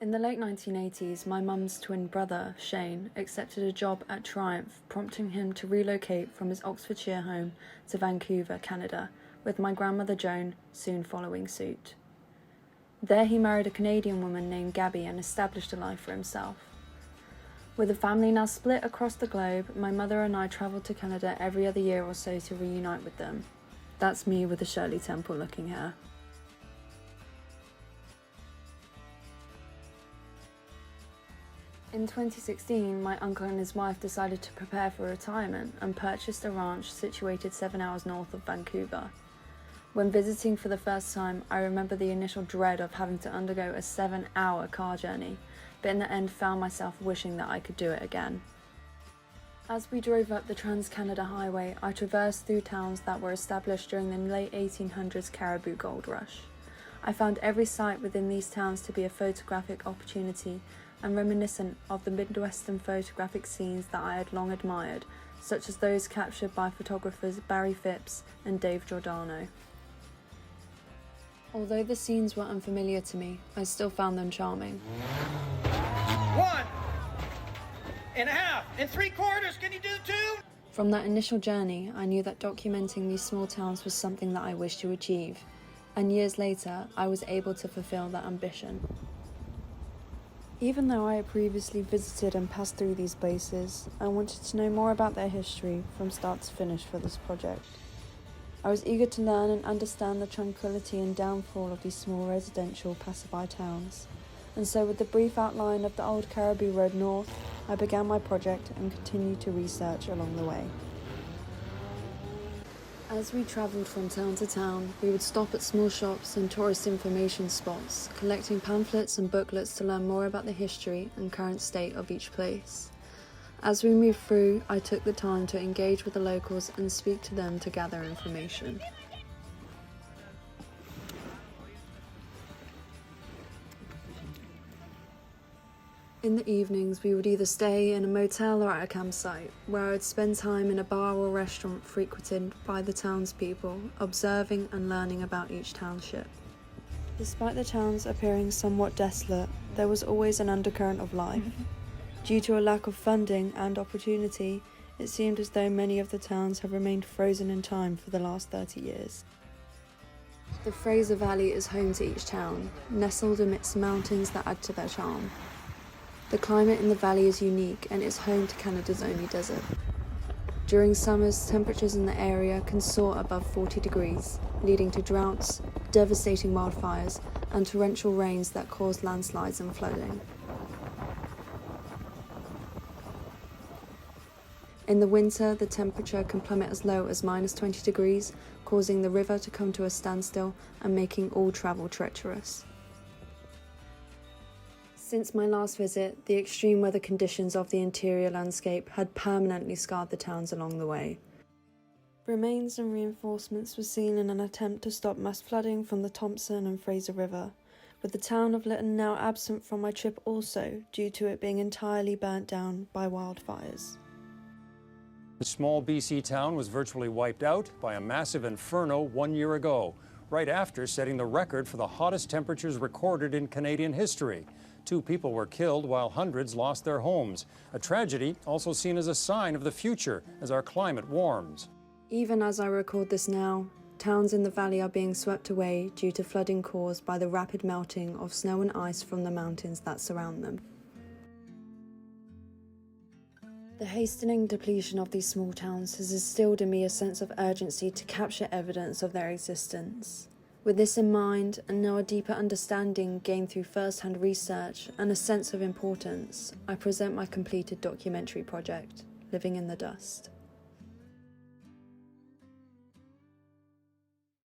In the late 1980s, my mum's twin brother, Shane, accepted a job at Triumph, prompting him to relocate from his Oxfordshire home to Vancouver, Canada, with my grandmother Joan soon following suit. There he married a Canadian woman named Gabby and established a life for himself. With a family now split across the globe, my mother and I travelled to Canada every other year or so to reunite with them. That's me with the Shirley Temple looking hair. In 2016, my uncle and his wife decided to prepare for retirement and purchased a ranch situated 7 hours north of Vancouver. When visiting for the first time, I remember the initial dread of having to undergo a 7-hour car journey, but in the end found myself wishing that I could do it again. As we drove up the Trans-Canada Highway, I traversed through towns that were established during the late 1800s Cariboo Gold Rush. I found every site within these towns to be a photographic opportunity and reminiscent of the Midwestern photographic scenes that I had long admired, such as those captured by photographers Barry Phipps and Dave Giordano. Although the scenes were unfamiliar to me, I still found them charming. 1.5 and 3/4, can you do 2? From that initial journey, I knew that documenting these small towns was something that I wished to achieve, and years later, I was able to fulfill that ambition. Even though I had previously visited and passed through these places, I wanted to know more about their history from start to finish for this project. I was eager to learn and understand the tranquility and downfall of these small residential passerby towns, and so with the brief outline of the old Cariboo Road North, I began my project and continued to research along the way. As we travelled from town to town, we would stop at small shops and tourist information spots, collecting pamphlets and booklets to learn more about the history and current state of each place. As we moved through, I took the time to engage with the locals and speak to them to gather information. In the evenings, we would either stay in a motel or at a campsite, where I would spend time in a bar or restaurant frequented by the townspeople, observing and learning about each township. Despite the towns appearing somewhat desolate, there was always an undercurrent of life. Due to a lack of funding and opportunity, it seemed as though many of the towns have remained frozen in time for the last 30 years. The Fraser Valley is home to each town, nestled amidst mountains that add to their charm. The climate in the valley is unique and is home to Canada's only desert. During summers, temperatures in the area can soar above 40 degrees, leading to droughts, devastating wildfires, and torrential rains that cause landslides and flooding. In the winter, the temperature can plummet as low as -20 degrees, causing the river to come to a standstill and making all travel treacherous. Since my last visit, the extreme weather conditions of the interior landscape had permanently scarred the towns along the way. Remains and reinforcements were seen in an attempt to stop mass flooding from the Thompson and Fraser River, with the town of Lytton now absent from my trip also due to it being entirely burnt down by wildfires. The small BC town was virtually wiped out by a massive inferno 1 year ago, right after setting the record for the hottest temperatures recorded in Canadian history. 2 people were killed while hundreds lost their homes. A tragedy also seen as a sign of the future as our climate warms. Even as I record this now, towns in the valley are being swept away due to flooding caused by the rapid melting of snow and ice from the mountains that surround them. The hastening depletion of these small towns has instilled in me a sense of urgency to capture evidence of their existence. With this in mind, and now a deeper understanding gained through first-hand research and a sense of importance, I present my completed documentary project, Living in the Dust.